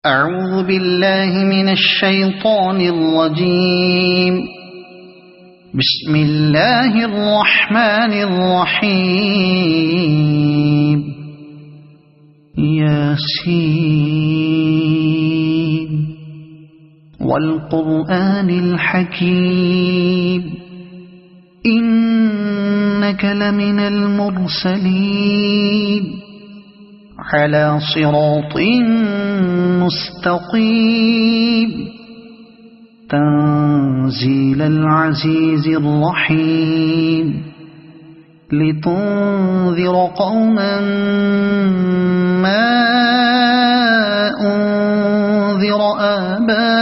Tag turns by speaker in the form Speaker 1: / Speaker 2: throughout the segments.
Speaker 1: أعوذ بالله من الشيطان الرجيم. بسم الله الرحمن الرحيم. ياسين والقرآن الحكيم إنك لمن المرسلين على صراط مستقيم تنزيل العزيز الرحيم لتنذر قوما ما أنذر آباؤهم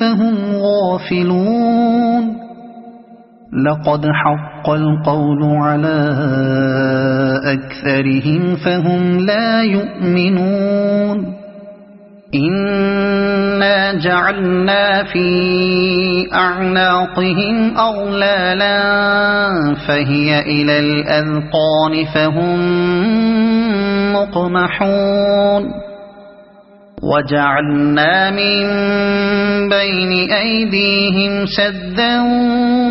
Speaker 1: فهم غافلون. لقد حق القول على أكثرهم فهم لا يؤمنون. إنا جعلنا في أعناقهم أغلالا فهي إلى الأذقان فهم مقمحون. وجعلنا من بين أيديهم سدا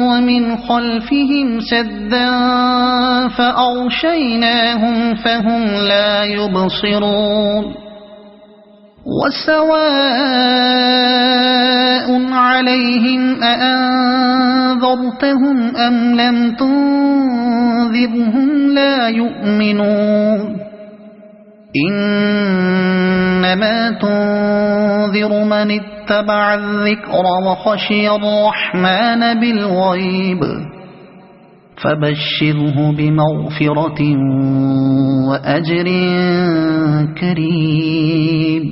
Speaker 1: ومن خلفهم سدا فأغشيناهم فهم لا يبصرون. وسواء عليهم أأنذرتهم أم لم تنذرهم لا يؤمنون. إنما تنذر من اتبع الذكر وخشي الرحمن بالغيب فبشره بمغفرة وأجر كريم.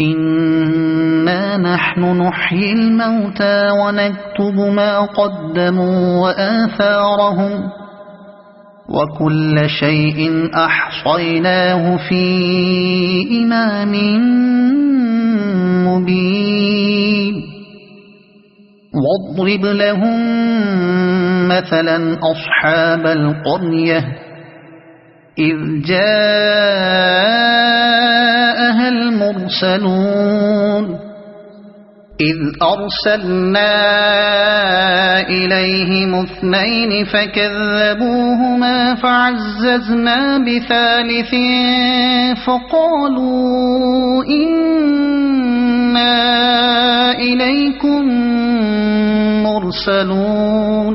Speaker 1: إنا نحن نحيي الموتى ونكتب ما قدموا وآثارهم وكل شيء أحصيناه في إمام مبين. واضرب لهم مثلا أصحاب القرية إذ جاءها المرسلون إذ أرسلنا إليهم اثنين فكذبوهما فعززنا بثالث فقالوا إنا إليكم مرسلون.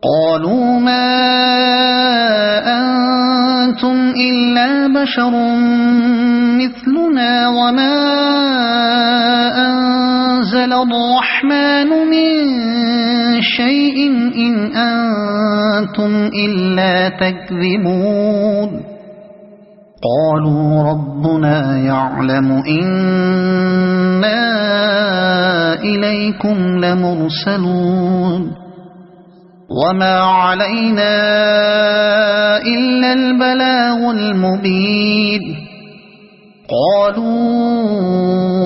Speaker 1: قالوا ما أنتم إلا بشر مثلنا وما أنزل الرحمن من شيء إن أنتم إلا تكذبون. قالوا ربنا يعلم إنا إليكم لمرسلون وما علينا إلا البلاغ المبين. قالوا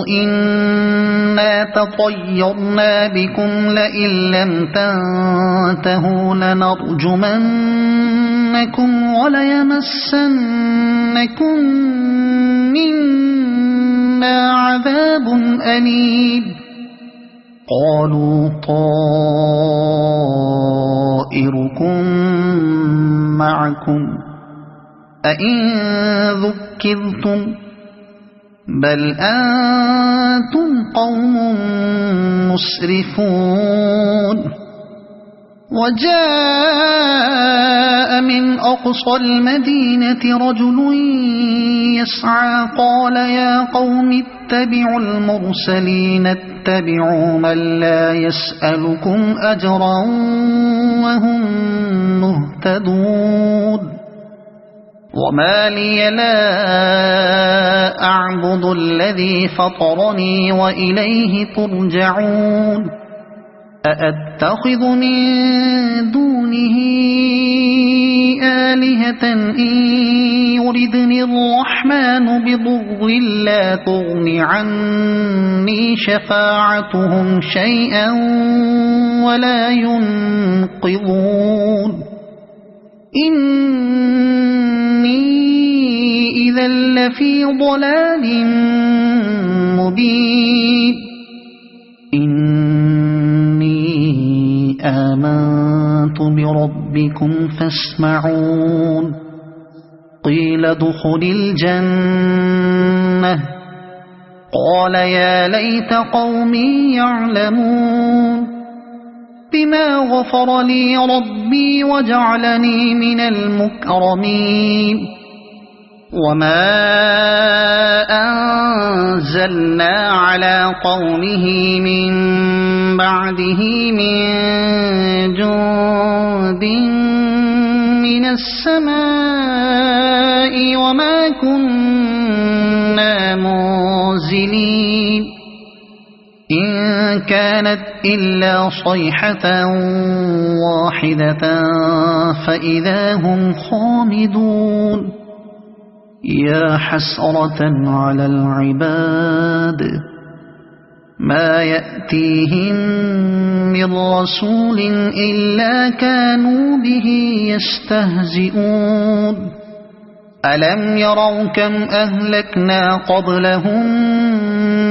Speaker 1: إنا تطيرنا بكم لئن لم تنتهوا لنرجمنكم وليمسنكم منا عذاب أليم. قالوا طائركم معكم أئن ذكرتم بل أنتم قوم مسرفون. وجاء من أقصى المدينة رجل يسعى قال يا قوم اتبعوا المرسلين اتبعوا من لا يسألكم أجرا وهم مهتدون. وما لي لا أعبد الذي فطرني وإليه ترجعون. أأتخذ من دونه آلهة إن يردني الرحمن بضر لا تغن عني شفاعتهم شيئا ولا ينقذون. إني إذا لفي ضلال مبين إني آمنت بربكم فاسمعون قيل ادخل الجنة قال يا ليت قومي يعلمون بما غفر لي ربي وجعلني من المكرمين وما أنزلنا على قومه من بعده من جند من السماء وما كنا منزلين إن كانت إلا صيحة واحدة فإذا هم خامدون يا حسرة على العباد ما يأتيهم من رسول إلا كانوا به يستهزئون ألم يروا كم أهلكنا قبلهم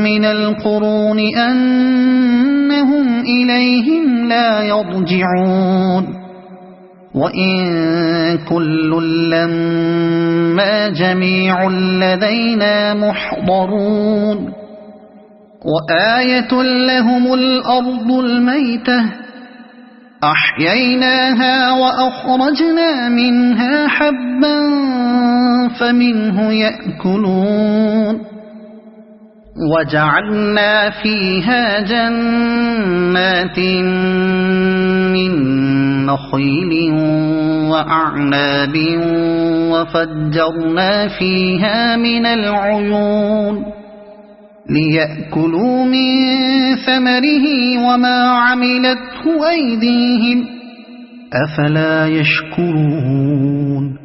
Speaker 1: من القرون أنهم إليهم لا يرجعون وإن كل لما جميع لدينا محضرون وآية لهم الأرض الميتة أحييناها وأخرجنا منها حبا فمنه يأكلون وجعلنا فيها جنات من نخيل وأعناب وفجرنا فيها من العيون ليأكلوا من ثمره وما عملته أيديهم أفلا يشكرون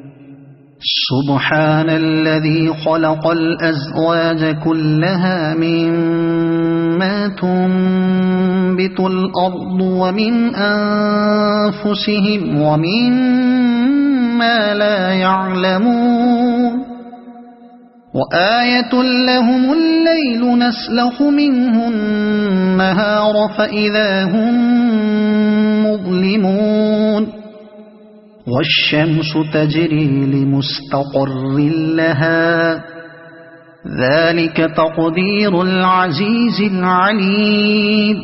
Speaker 1: سبحان الذي خلق الأزواج كلها مما تنبت الأرض ومن أنفسهم ومما لا يعلمون وآية لهم الليل نسلخ منه النهار فإذا هم مظلمون والشمس تجري لمستقر لها ذلك تقدير العزيز العليم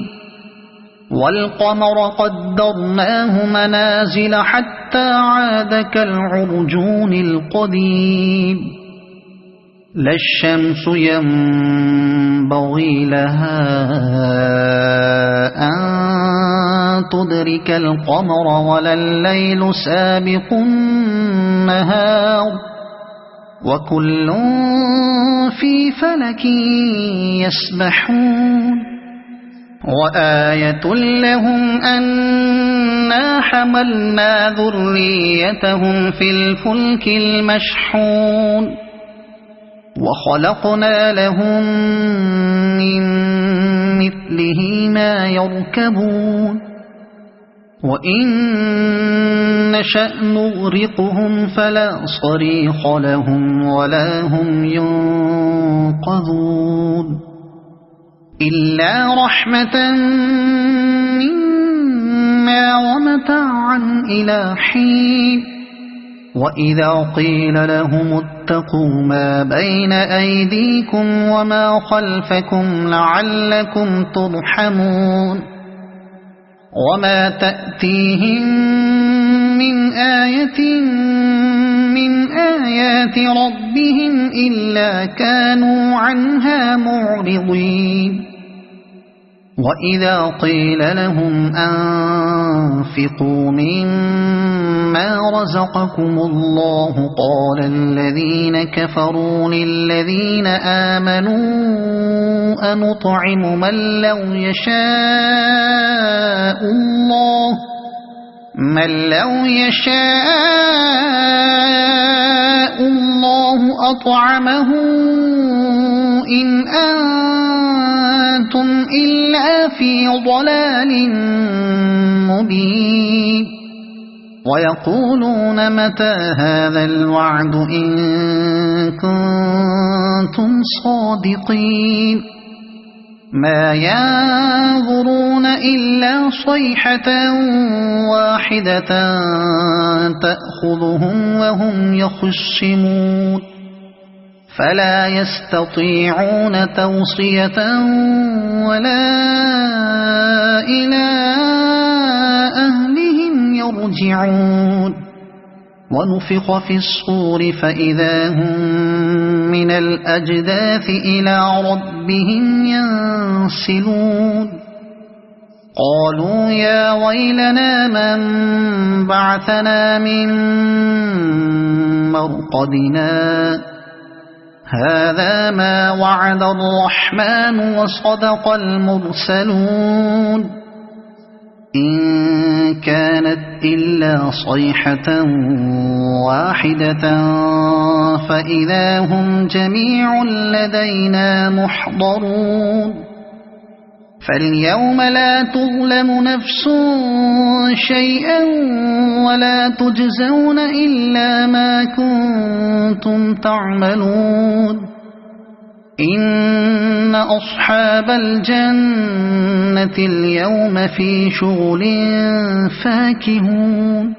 Speaker 1: والقمر قدرناه منازل حتى عاد كالعرجون القديم لا الشمس ينبغي لها أن تدرك القمر ولا الليل سابق النهار وكل في فلك يسبحون وآية لهم أنا حملنا ذريتهم في الفلك المشحون وخلقنا لهم من مثله ما يركبون وإن نشأ نغرقهم فلا صريخ لهم ولا هم ينقذون إلا رحمة منا ومتاعا إلى حين وإذا قيل لهم اتقوا ما بين أيديكم وما خلفكم لعلكم ترحمون وما تأتيهم من آية من آيات ربهم إلا كانوا عنها معرضين وإذا قيل لهم أنفقوا مما رزقكم الله قال الذين كفروا للذين آمنوا أنطعم من لو يشاء الله أطعمه إن أنتم إلا في ضلال مبين ويقولون متى هذا الوعد إن كنتم صادقين ما ينظرون إلا صيحة واحدة تأخذهم وهم يخصمون فلا يستطيعون توصية ولا إلى أهلهم يرجعون ونفخ في الصور فإذا هم من الأجداث إلى ربهم ينسلون قالوا يا ويلنا من بعثنا من مرقدنا هذا ما وعد الرحمن وصدق المرسلون إن كانت إلا صيحة واحدة فإذا هم جميع لدينا محضرون فاليوم لا تظلم نفس شيئا ولا تجزون إلا ما كنتم تعملون إن أصحاب الجنة اليوم في شغل فاكهون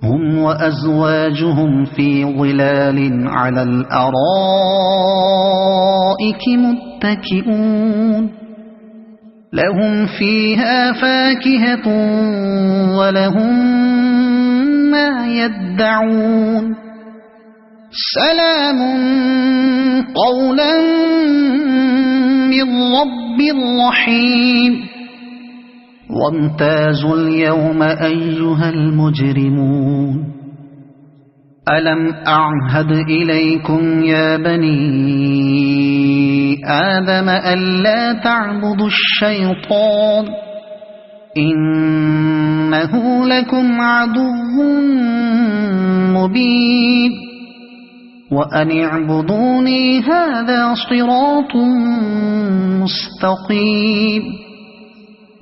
Speaker 1: هم وأزواجهم في ظلال على الأرائك متكئون لهم فيها فاكهة ولهم ما يدعون سلام قولا من رب رحيم وامتازوا اليوم أيها المجرمون ألم أعهد إليكم يا بني آدم ألا تعبدوا الشيطان إنه لكم عدو مبين وأن اعبدوني هذا صراط مستقيم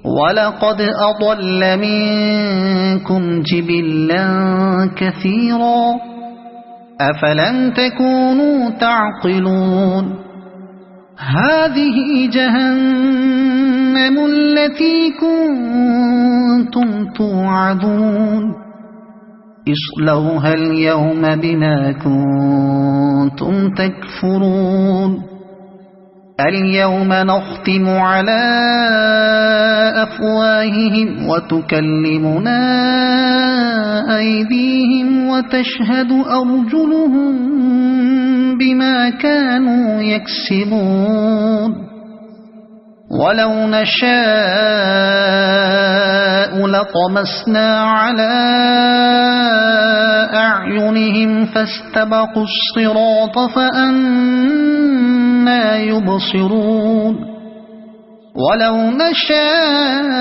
Speaker 1: ولقد أضل منكم جبلا كثيرا أفلم تكونوا تعقلون هذه جهنم التي كنتم توعدون اصلوها اليوم بما كنتم تكفرون اليوم نختم على أفواههم وتكلمنا أيديهم وتشهد أرجلهم بما كانوا يكسبون ولو نشاء لطمسنا على أعينهم فاستبقوا الصراط فأنى يبصرون ولو نشاء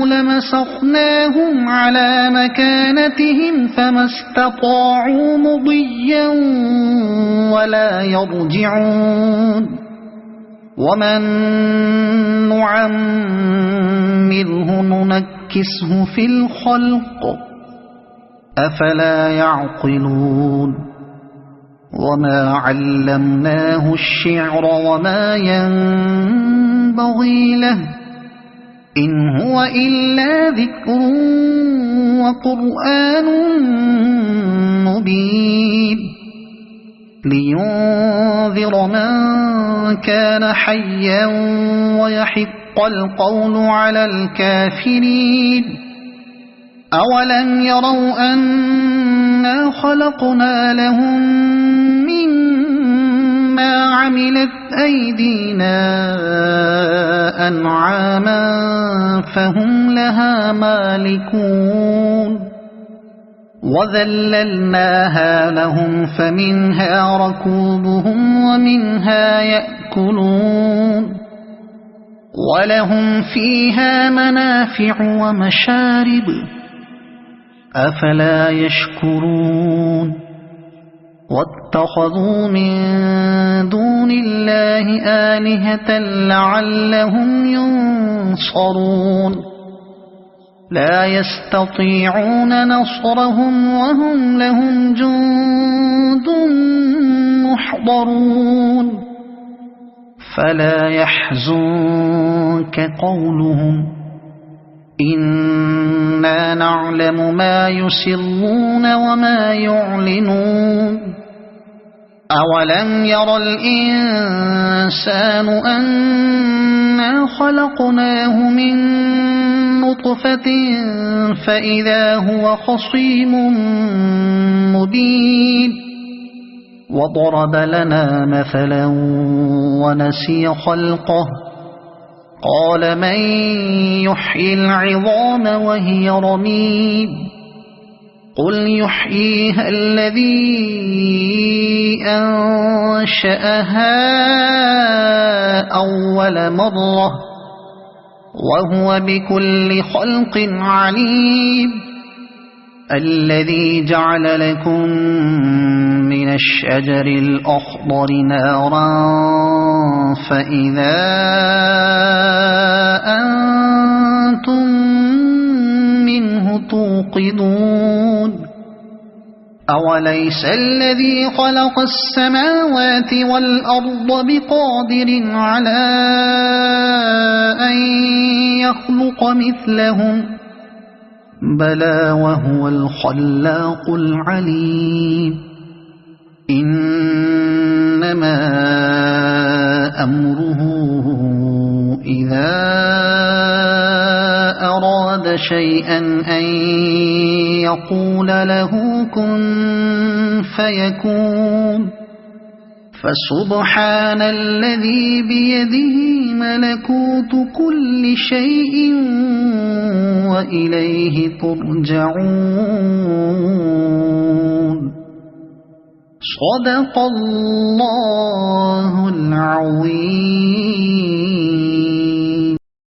Speaker 1: لمسخناهم على مكانتهم فما استطاعوا مضيا ولا يرجعون ومن نعمره ننكسه في الخلق أفلا يعقلون وما علمناه الشعر وما ينبغي له إن هو إلا ذكر وقرآن مبين لينذر من كان حيا ويحق القول على الكافرين أولم يروا أنا خلقنا لهم مما عملت أيدينا أنعاما فهم لها مالكون وذللناها لهم فمنها ركوبهم ومنها يأكلون ولهم فيها منافع ومشارب أفلا يشكرون واتخذوا من دون الله آلهة لعلهم ينصرون لا يستطيعون نصرهم وهم لهم جند محضرون فلا يحزنك قولهم إنا نعلم ما يسرون وما يعلنون أولم ير الإنسان أنا خلقناه من نطفة فإذا هو خصيم مبين وضرب لنا مثلا ونسي خلقه قال من يحيي العظام وهي رميم قل يحييها الذي أنشأها أول مرة وهو بكل خلق عليم الذي جعل لكم من الشجر الأخضر نارا فإذا أنتم منه توقدون أوليس الذي خلق السماوات والأرض بقادر على أن يخلق مثلهم بلى وهو الخلاق العليم إنما أمره إذا أراد شيئا أن يقول له كن فيكون فسبحان الذي بيده ملكوت كل شيء وإليه ترجعون صدق الله العظيم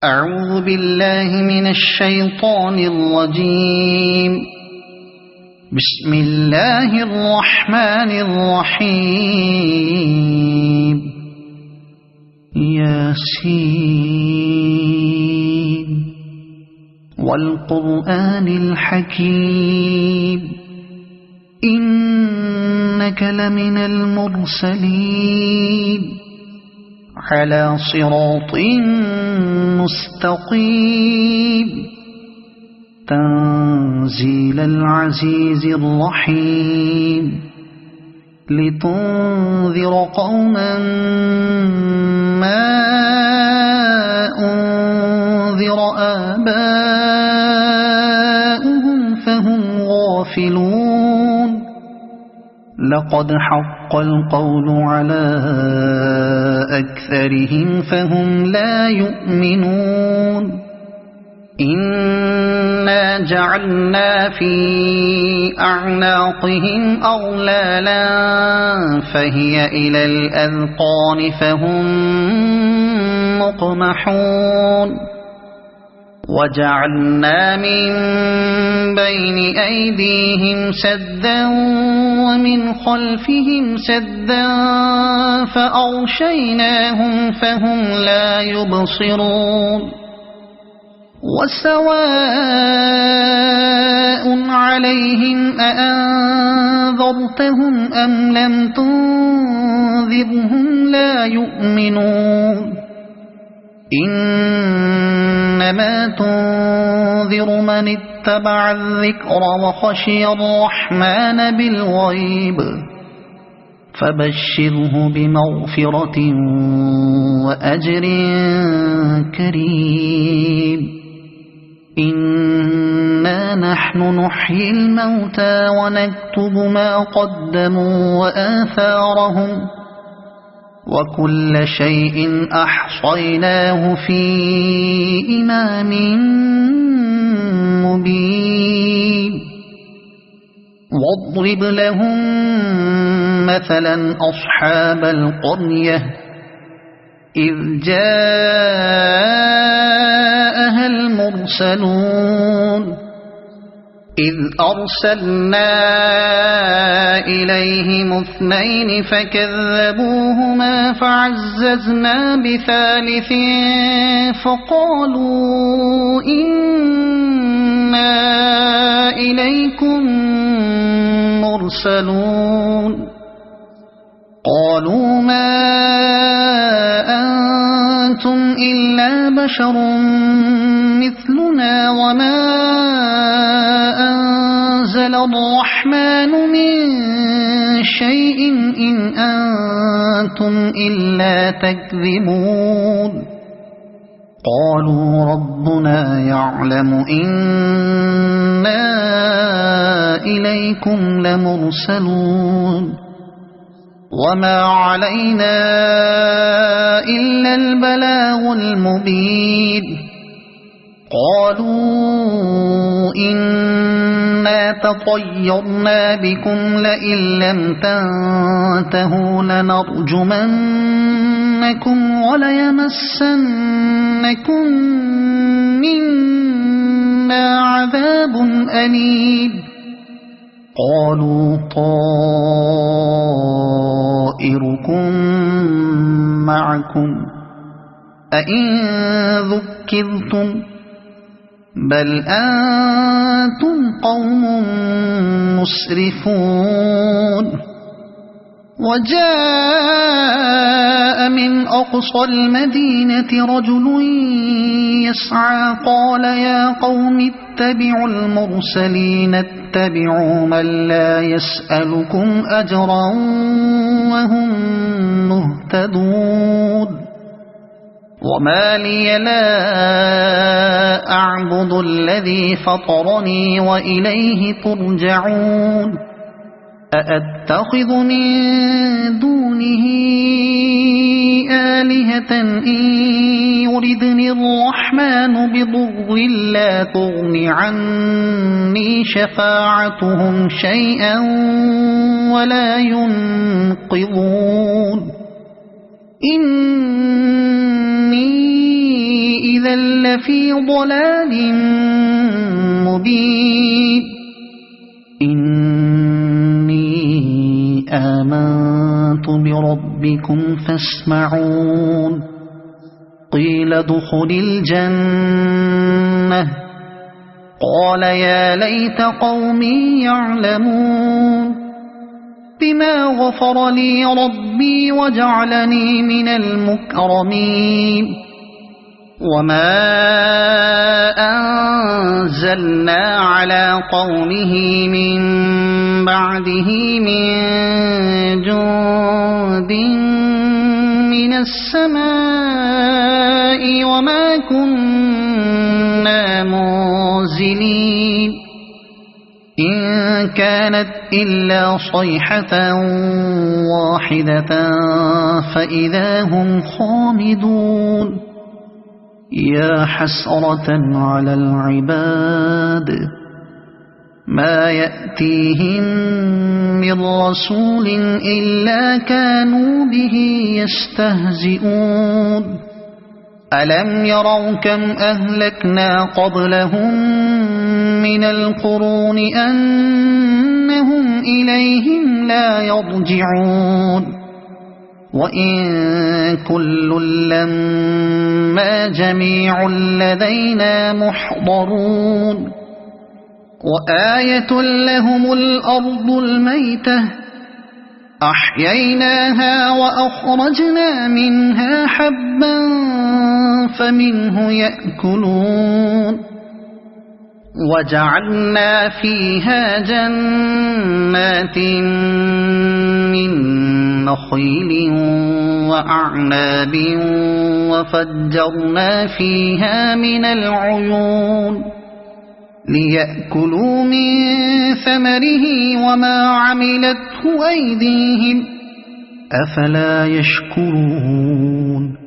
Speaker 1: أعوذ بالله من الشيطان الرجيم بسم الله الرحمن الرحيم ياسين والقرآن الحكيم إنك لمن المرسلين على صراط مستقيم تنزيل العزيز الرحيم لتنذر قوما ما أنذر آباؤهم فهم غافلون لقد حق القول على أكثرهم فهم لا يؤمنون إنا جعلنا في أعناقهم أغلالا فهي إلى الأذقان فهم مقمحون وجعلنا من بين أيديهم سدا ومن خلفهم سدا فأغشيناهم فهم لا يبصرون وسواء عليهم أأنذرتهم أم لم تنذرهم لا يؤمنون إنما تنذر من اتبع الذكر وخشي الرحمن بالغيب فبشره بمغفرة وأجر كريم إنا نحن نحيي الموتى ونكتب ما قدموا وآثارهم وكل شيء أحصيناه في إمام مبين واضرب لهم مثلا أصحاب القرية إذ جاءها المرسلون إذ أرسلنا إليهم اثنين فكذبوهما فعززنا بثالث فقالوا إنا إنا إليكم مرسلون قالوا ما أنتم إلا بشر مثلنا وما أنزل الرحمن من شيء إن أنتم إلا تكذبون قالوا ربنا يعلم إنا إليكم لمرسلون وما علينا إلا البلاغ المبين قالوا إنا تطيرنا بكم لئن لم تنتهوا لنرجمنكم وليمسنكم منا عذاب أليم قالوا طائركم معكم أئن ذكرتم بل أنتم قوم مسرفون وجاء من أقصى المدينة رجل يسعى قال يا قوم اتبعوا المرسلين اتبعوا من لا يسألكم أجرا وهم مهتدون وما لي لا أعبد الذي فطرني وإليه ترجعون أأتخذ من دونه آلهة إن يردني الرحمن بضر لا تغن عني شفاعتهم شيئا ولا ينقذون إني إذا لفي ضلال مبين آمنت بربكم فاسمعون قيل ادخل الجنة قال يا ليت قومي يعلمون بما غفر لي ربي وجعلني من المكرمين وما أنزلنا على قومه من بعده من جند من السماء وما كنا منزلين إن كانت إلا صيحة واحدة فإذا هم خامدون يا حسرة على العباد ما يأتيهم من رسول إلا كانوا به يستهزئون ألم يروا كم أهلكنا قبلهم من القرون أنهم إليهم لا يرجعون وإن كل لما جميع لدينا محضرون وآية لهم الأرض الميتة أحييناها وأخرجنا منها حبا فمنه يأكلون وجعلنا فيها جنات من نخيل وأعناب وفجرنا فيها من العيون ليأكلوا من ثمره وما عملته أيديهم أفلا يشكرون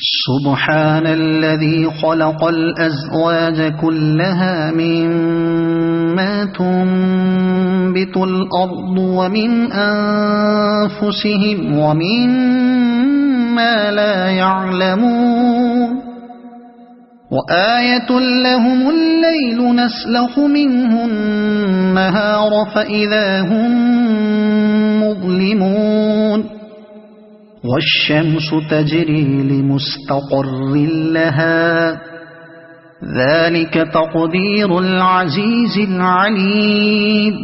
Speaker 1: سبحان الذي خلق الأزواج كلها مما تنبت الأرض ومن أنفسهم ومما لا يعلمون وآية لهم الليل نسلخ منه النهار فإذا هم مظلمون والشمس تجري لمستقر لها ذلك تقدير العزيز العليم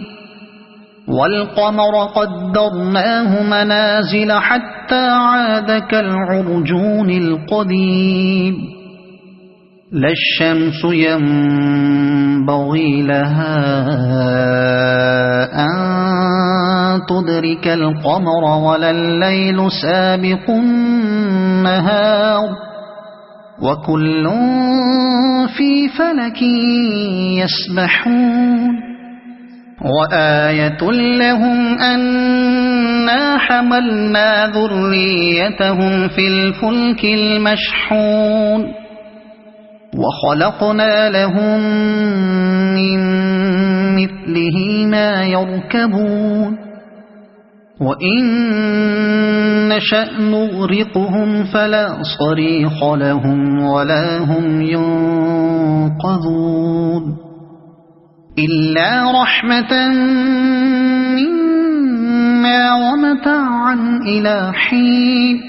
Speaker 1: والقمر قدرناه منازل حتى عاد كالعرجون القديم لا الشمس ينبغي لها أن تدرك القمر ولا الليل سابق النهار وكل في فلك يسبحون وآية لهم أنا حملنا ذريتهم في الفلك المشحون وخلقنا لهم من مثله ما يركبون وإن نشأ نغرقهم فلا صريخ لهم ولا هم ينقذون إلا رحمة منا ومتاعا إلى حين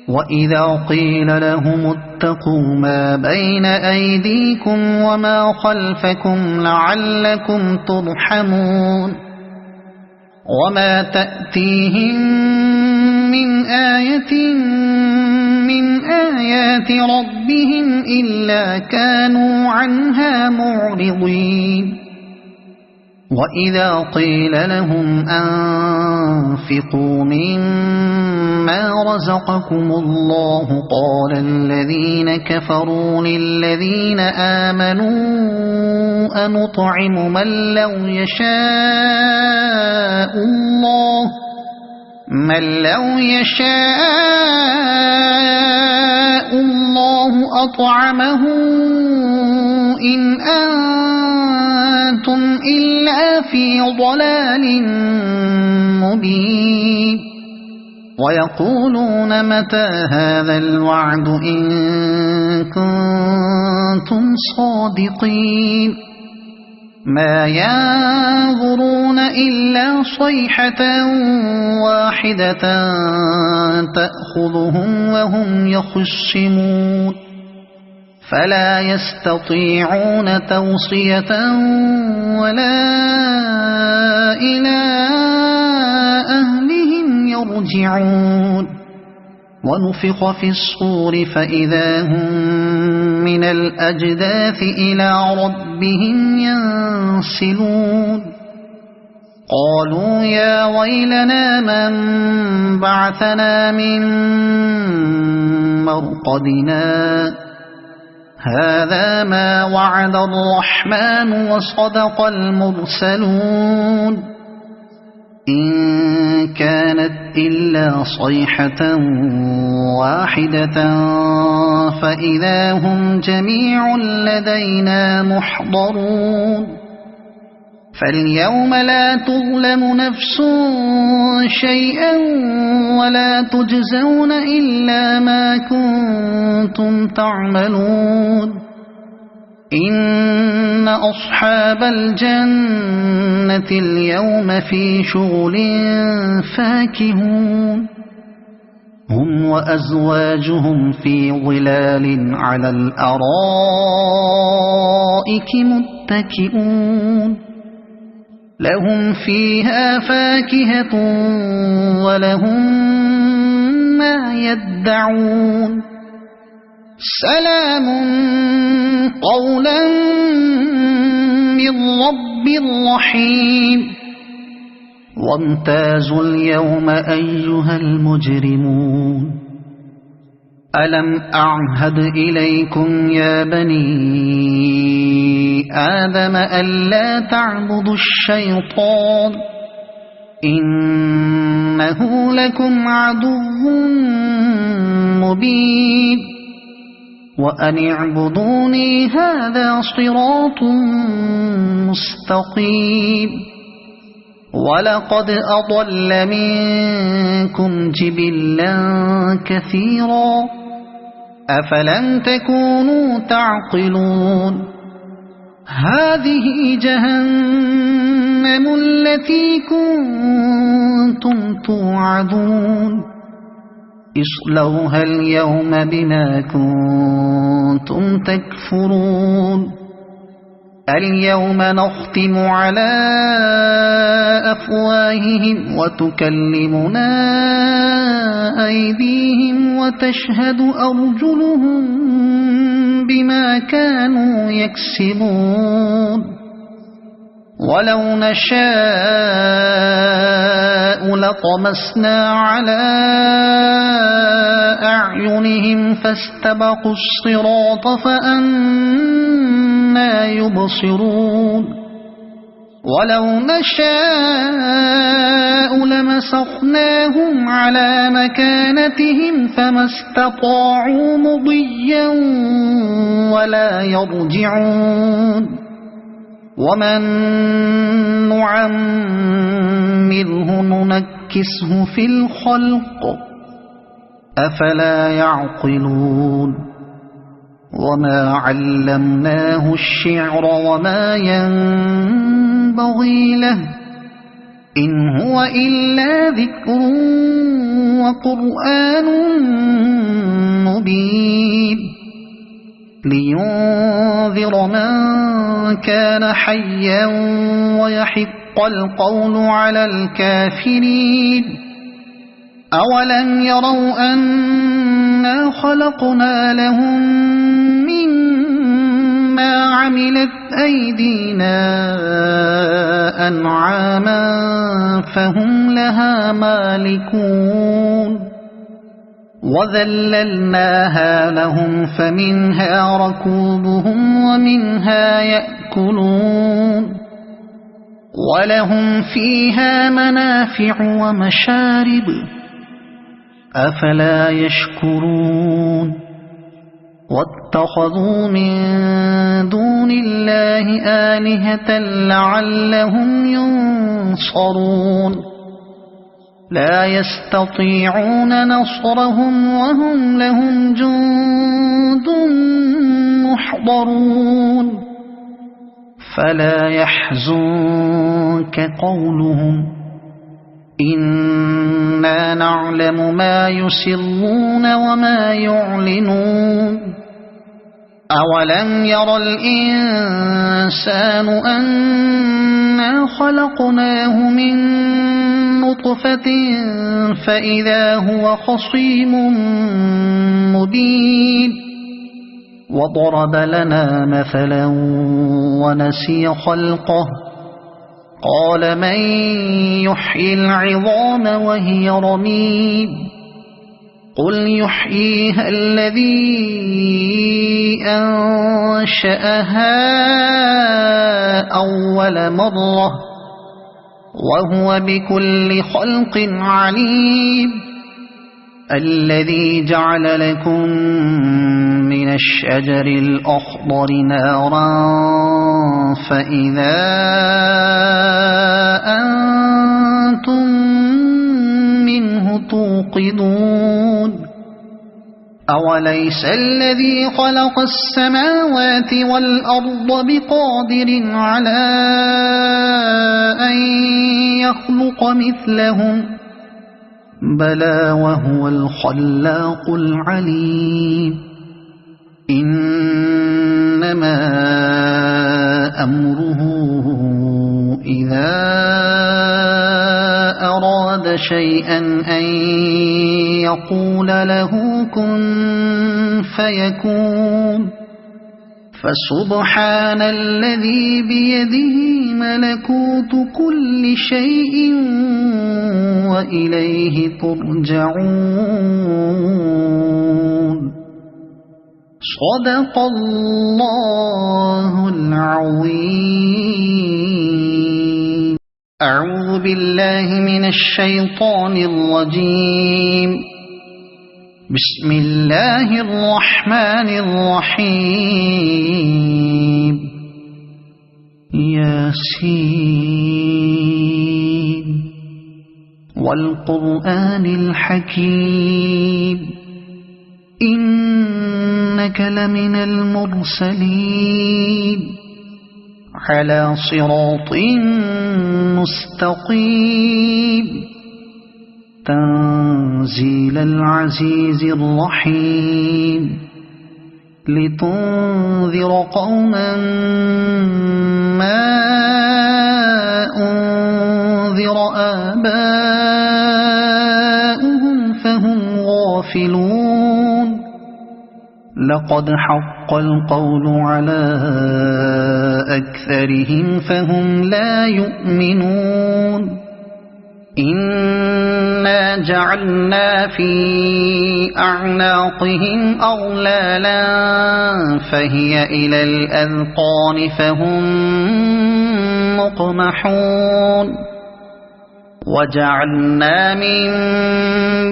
Speaker 1: وإذا قيل لهم اتقوا ما بين أيديكم وما خلفكم لعلكم ترحمون وما تأتيهم من آية من آيات ربهم إلا كانوا عنها معرضين وإذا قيل لهم أنفقوا مما رزقكم الله قال الذين كفروا للذين آمنوا أنطعم من لو يشاء الله أطعمه إن أنتم إلا في ضلال مبين ويقولون متى هذا الوعد إن كنتم صادقين ما ينظرون إلا صيحة واحدة تأخذهم وهم يخصمون فلا يستطيعون توصية ولا إلى أهلهم يرجعون ونفخ في الصور فإذا هم من الأجداث إلى ربهم ينسلون قالوا يا ويلنا من بعثنا من مرقدنا هذا ما وعد الرحمن وصدق المرسلون إن كانت إلا صيحة واحدة فإذا هم جميع لدينا محضرون فاليوم لا تظلم نفس شيئا ولا تجزون إلا ما كنتم تعملون إن أصحاب الجنة اليوم في شغل فاكهون هم وأزواجهم في ظلال على الأرائك متكئون لهم فيها فاكهة ولهم ما يدعون سلام قولا من رب رحيم وامتازوا اليوم أيها المجرمون ألم أعهد إليكم يا بني آدم ألا تعبدوا الشيطان إنه لكم عدو مبين وأن اعبدوني هذا صراط مستقيم ولقد أضل منكم جبلا كثيرا أفلم تكونوا تعقلون هذه جهنم التي كنتم توعدون اصلوها اليوم بما كنتم تكفرون اليوم نختم على أفواههم وتكلمنا أيديهم وتشهد أرجلهم بما كانوا يكسبون ولو نشاء لطمسنا على أعينهم فاستبقوا الصراط فأنى يبصرون ولو نشاء لمسخناهم على مكانتهم فما استطاعوا مضيا ولا يرجعون ومن نعمره ننكسه في الخلق أفلا يعقلون وما علمناه الشعر وما ينبغي له إن هو إلا ذكر وقرآن مبين لينذر من كان حيا ويحق القول على الكافرين أولم يروا أنا خلقنا لهم مما عملت أيدينا أنعاما فهم لها مالكون وذللناها لهم فمنها ركوبهم ومنها يأكلون ولهم فيها منافع ومشارب أفلا يشكرون واتخذوا من دون الله آلهة لعلهم ينصرون لا يستطيعون نصرهم وهم لهم جند محضرون فلا يحزنك قولهم إنا نعلم ما يسرون وما يعلنون أولم ير الإنسان أنا خلقناه من نطفة فإذا هو خصيم مبين وضرب لنا مثلا ونسي خلقه قال من يحيي العظام وهي رميم قل يحييها الذي أنشأها أول مرة وهو بكل خلق عليم الذي جعل لكم من الشجر الأخضر نارا فإذا أنتم منه توقدون أوليس الذي خلق السماوات والأرض بقادر على أن يخلق مثلهم بلى وهو الخلاق العليم إنما أمره إذا أراد شيئا أن يقول له كن فيكون فسبحان الذي بيده ملكوت كل شيء وإليه ترجعون صدق الله العظيم أعوذ بالله من الشيطان الرجيم بسم الله الرحمن الرحيم ياسين والقرآن الحكيم إنك لمن المرسلين على صراط مستقيم تنزيل تنزيل العزيز الرحيم لتنذر قوما ما أنذر آباؤهم فهم غافلون لقد حق القول على أكثرهم فهم لا يؤمنون إنا جعلنا في أعناقهم أغلالا فهي إلى الأذقان فهم مقمحون وجعلنا من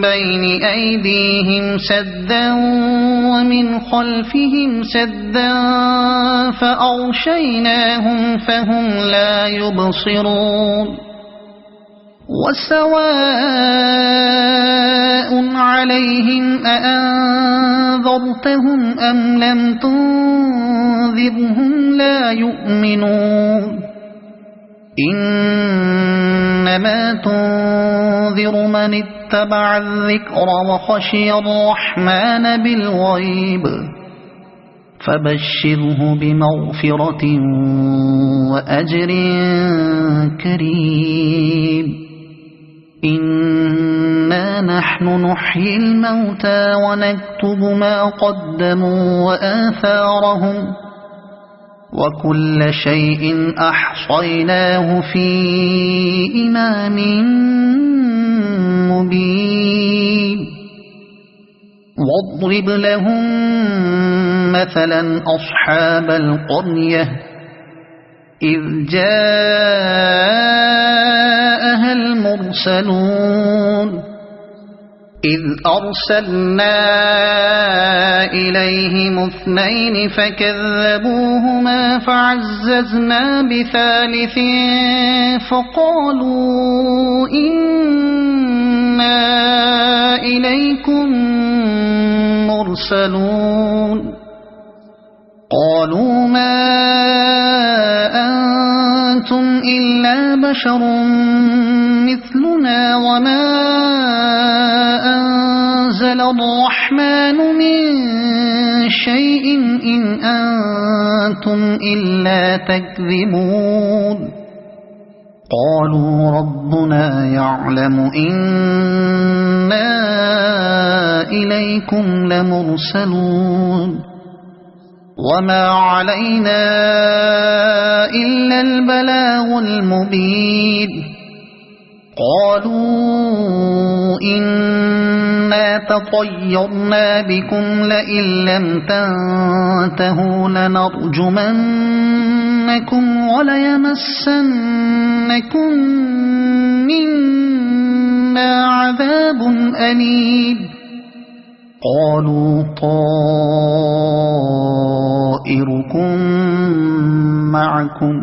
Speaker 1: بين أيديهم سدا ومن خلفهم سدا فأغشيناهم فهم لا يبصرون وسواء عليهم أأنذرتهم أم لم تنذرهم لا يؤمنون إنما تنذر من اتبع الذكر وخشي الرحمن بالغيب فبشره بمغفرة وأجر كريم إنا نحن نحيي الموتى ونكتب ما قدموا وآثارهم وكل شيء أحصيناه في إمام مبين واضرب لهم مثلا أصحاب القرية إذ جاءها المرسلون إذ أرسلنا إليهم 2 فكذبوهما فعززنا بثالث فقالوا إنا إليكم مرسلون قالوا ما أنتم إلا بشر مثلنا وما أنزل الرحمن من شيء إن أنتم إلا تكذبون قالوا ربنا يعلم إنا إليكم لمرسلون وما علينا إلا البلاغ المبين قالوا إنا تطيرنا بكم لئن لم تنتهوا لنرجمنكم وليمسنكم منا عذاب أليم قالوا طائركم معكم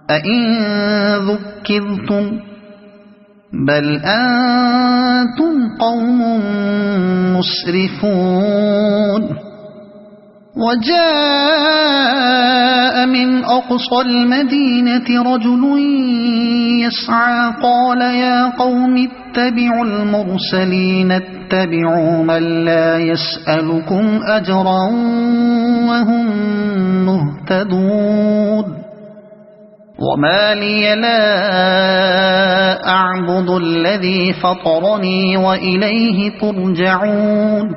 Speaker 1: أئن ذكرتم بل أنتم قوم مسرفون وجاء من أقصى المدينة رجل يسعى قال يا قوم اتبعوا المرسلين اتبعوا من لا يسألكم أجرا وهم مهتدون وما لي لا أعبد الذي فطرني وإليه ترجعون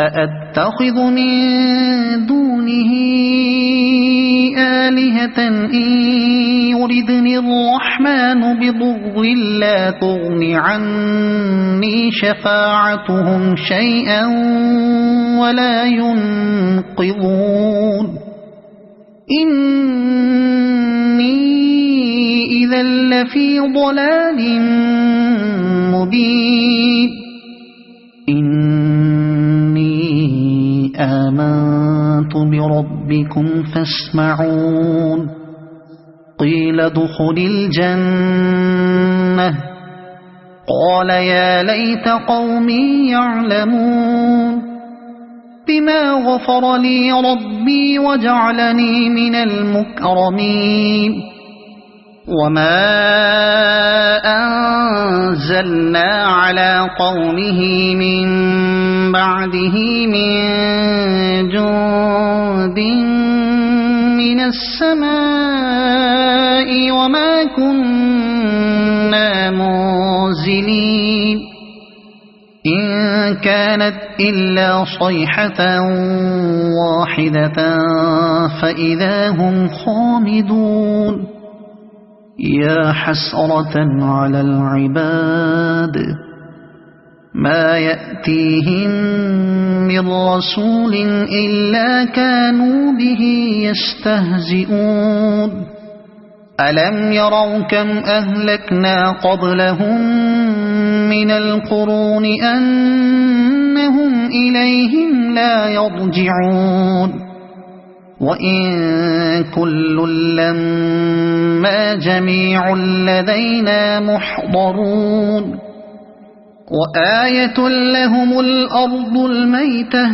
Speaker 1: أأتخذ من دونه آلهة إن يردني الرحمن بضر لا تغن عني شفاعتهم شيئا ولا ينقذون إني إذا لفي ضلال مبين إني آمنت بربكم فاسمعون قيل ادخل الجنة قال يا ليت قومي يعلمون بما غفر لي ربي وجعلني من المكرمين وما أنزلنا على قومه من بعده من جند من السماء وما كنا منزلين إن كانت إلا صيحة واحدة فإذا هم خامدون يا حسرة على العباد ما يأتيهم من رسول إلا كانوا به يستهزئون ألم يروا كم أهلكنا قبلهم من القرون أنهم إليهم لا يرجعون وإن كل لما جميع لدينا محضرون وآية لهم الأرض الميتة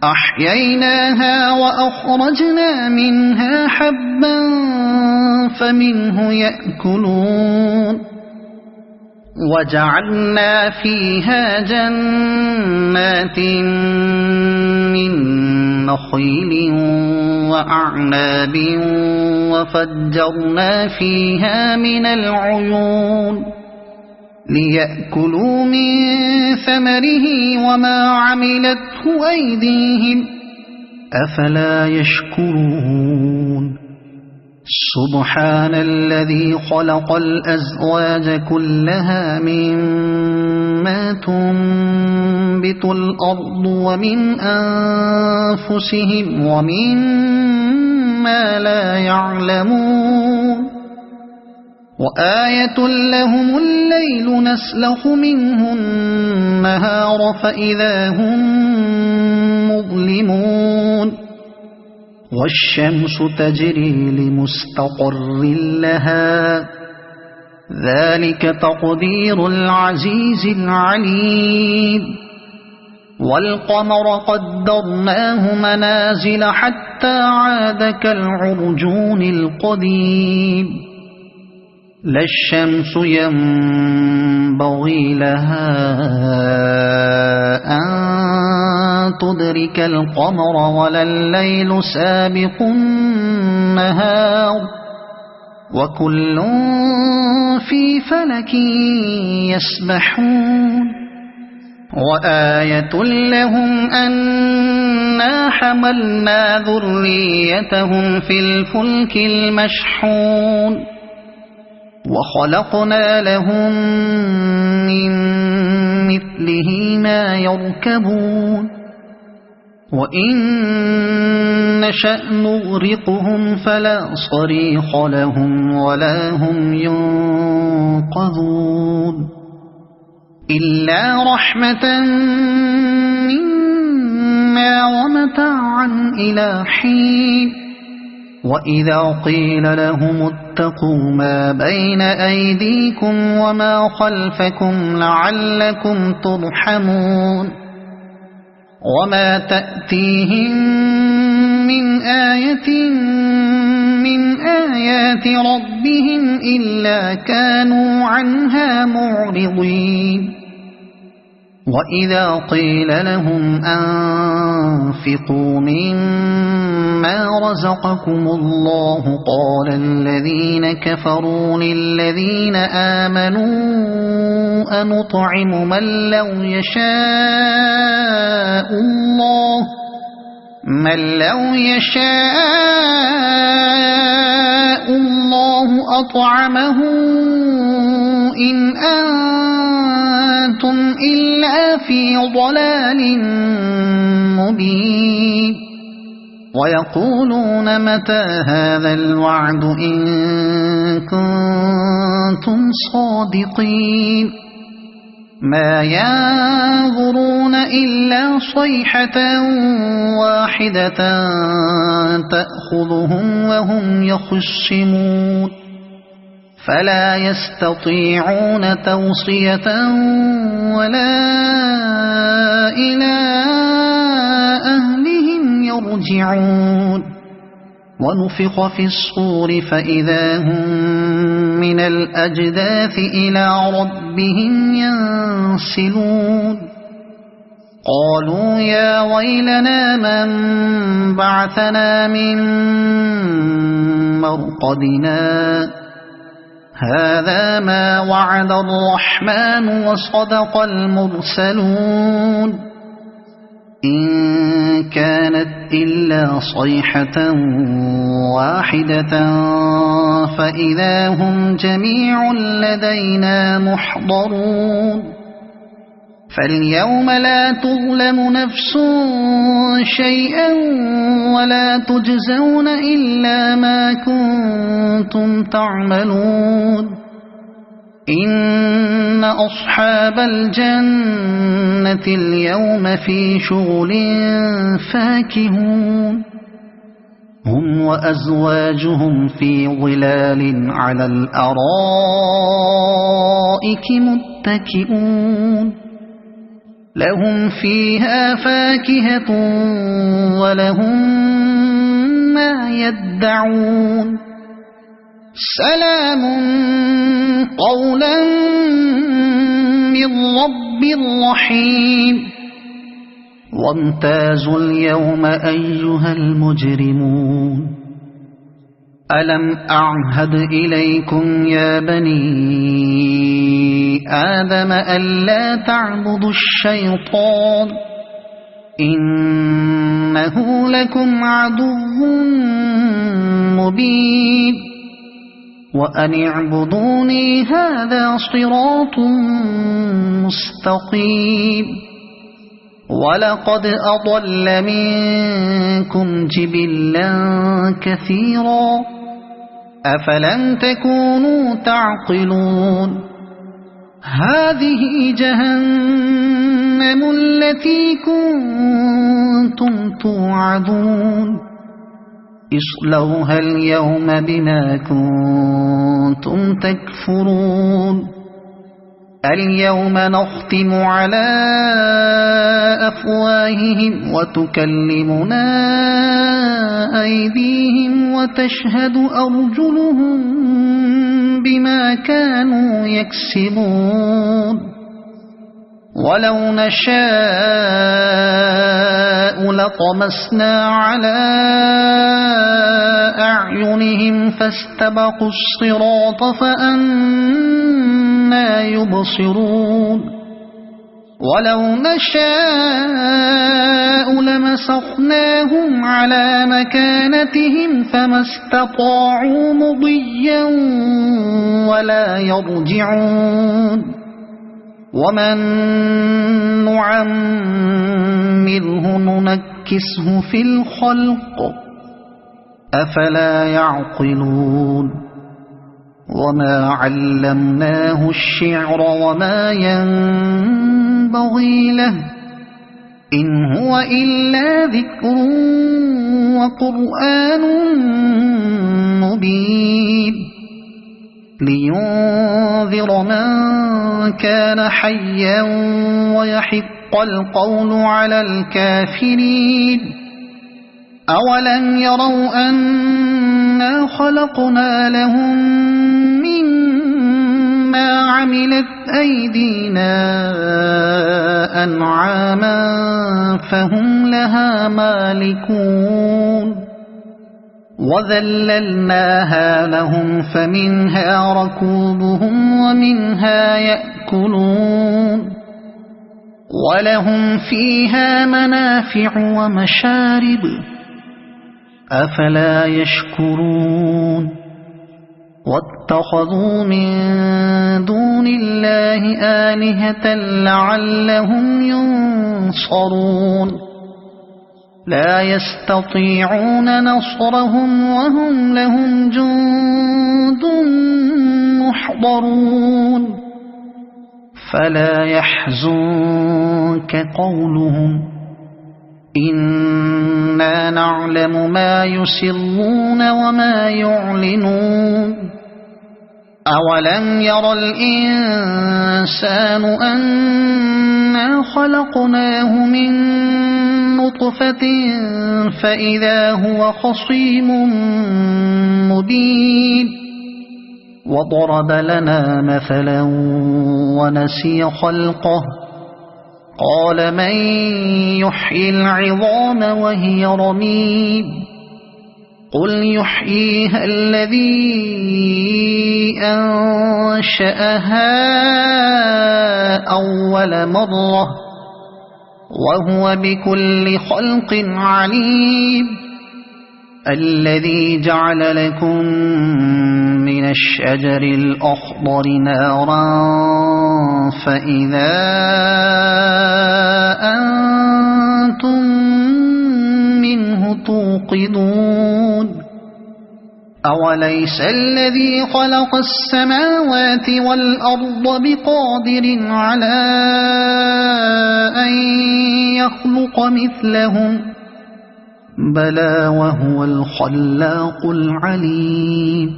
Speaker 1: أحييناها وأخرجنا منها حبا فمنه يأكلون وجعلنا فيها جنات من نخيل وأعناب وفجرنا فيها من العيون ليأكلوا من ثمره وما عملته أيديهم أفلا يشكرون سبحان الذي خلق الأزواج كلها مما تنبت الأرض ومن أنفسهم ومما لا يعلمون وآية لهم الليل نسلخ منه النهار فإذا هم مظلمون والشمس تجري لمستقر لها ذلك تقدير العزيز العليم والقمر قدرناه منازل حتى عاد كالعرجون القديم لا الشمس ينبغي لها أن تدرك القمر ولا الليل سابق النهار وكل في فلك يسبحون وآية لهم أنا حملنا ذريتهم في الفلك المشحون وخلقنا لهم من مثله ما يركبون وإن نشأ نغرقهم فلا صريخ لهم ولا هم ينقذون إلا رحمة منا ومتاعا إلى حين وإذا قيل لهم اتقوا ما بين أيديكم وما خلفكم لعلكم ترحمون وما تأتيهم من آية من آيات ربهم إلا كانوا عنها معرضين وإذا قيل لهم أنفقوا مما رزقكم الله قال الذين كفروا للذين آمنوا أنطعم من لو يشاء الله أطعمه إن أنتم إلا في ضلال مبين ويقولون متى هذا الوعد إن كنتم صادقين ما ينظرون إلا صيحة واحدة تأخذهم وهم يخصمون فلا يستطيعون توصية ولا إلى أهلهم يرجعون ونفخ في الصور فإذا هم من الأجداث إلى ربهم ينسلون قالوا يا ويلنا من بعثنا من مرقدنا هذا ما وعد الرحمن وصدق المرسلون إن كانت إلا صيحة واحدة فإذا هم جميع لدينا محضرون فاليوم لا تظلم نفس شيئا ولا تجزون إلا ما كنتم تعملون إن أصحاب الجنة اليوم في شغل فاكهون هم وأزواجهم في ظلال على الأرائك متكئون لهم فيها فاكهة ولهم ما يدعون سلام قولا من رب رحيم وامتازوا اليوم أيها المجرمون ألم أعهد إليكم يا بني آدم ألا تعبدوا الشيطان إنه لكم عدو مبين وأن اعبدوني هذا صراط مستقيم ولقد أضل منكم جبلا كثيرا أفلم تكونوا تعقلون هذه جهنم التي كنتم توعدون اصلوها اليوم بما كنتم تكفرون اليوم نختم على أفواههم وتكلمنا أيديهم وتشهد أرجلهم بما كانوا يكسبون ولو نشاء لطمسنا على أعينهم فاستبقوا الصراط فأنى يبصرون ولو نشاء لمسخناهم على مكانتهم فما استطاعوا مضيا ولا يرجعون ومن نعمره ننكسه في الخلق أفلا يعقلون وما علمناه الشعر وما ينبغي له إن هو إلا ذكر وقرآن مبين لينذر من كان حيا ويحق القول على الكافرين أولم يروا أنا خلقنا لهم مما عملت أيدينا أنعاما فهم لها مالكون وذللناها لهم فمنها ركوبهم ومنها يأكلون ولهم فيها منافع ومشارب أفلا يشكرون واتخذوا من دون الله آلهة لعلهم ينصرون لا يستطيعون نصرهم وهم لهم جند محضرون فلا يحزنك قولهم إنا نعلم ما يسرون وما يعلنون أولم ير الإنسان أنا خلقناه من نطفة نطفة فإذا هو خصيم مبين وضرب لنا مثلا ونسي خلقه قال من يحيي العظام وهي رميم قل يحييها الذي أنشأها أول مرة وهو بكل خلق عليم الذي جعل لكم من الشجر الأخضر نارا فإذا أنتم منه توقدون أوليس الذي خلق السماوات والأرض بقادر على أن يخلق مثلهم بلى وهو الخلاق العليم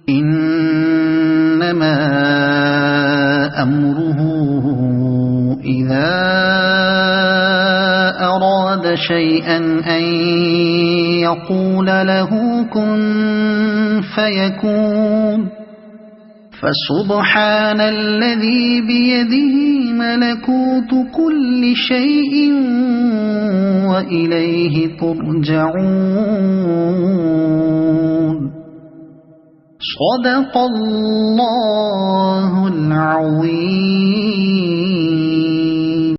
Speaker 1: إنما أمره إذا أراد شيئا أن يقول له كن فيكون فسبحان الذي بيده ملكوت كل شيء وإليه ترجعون صدق الله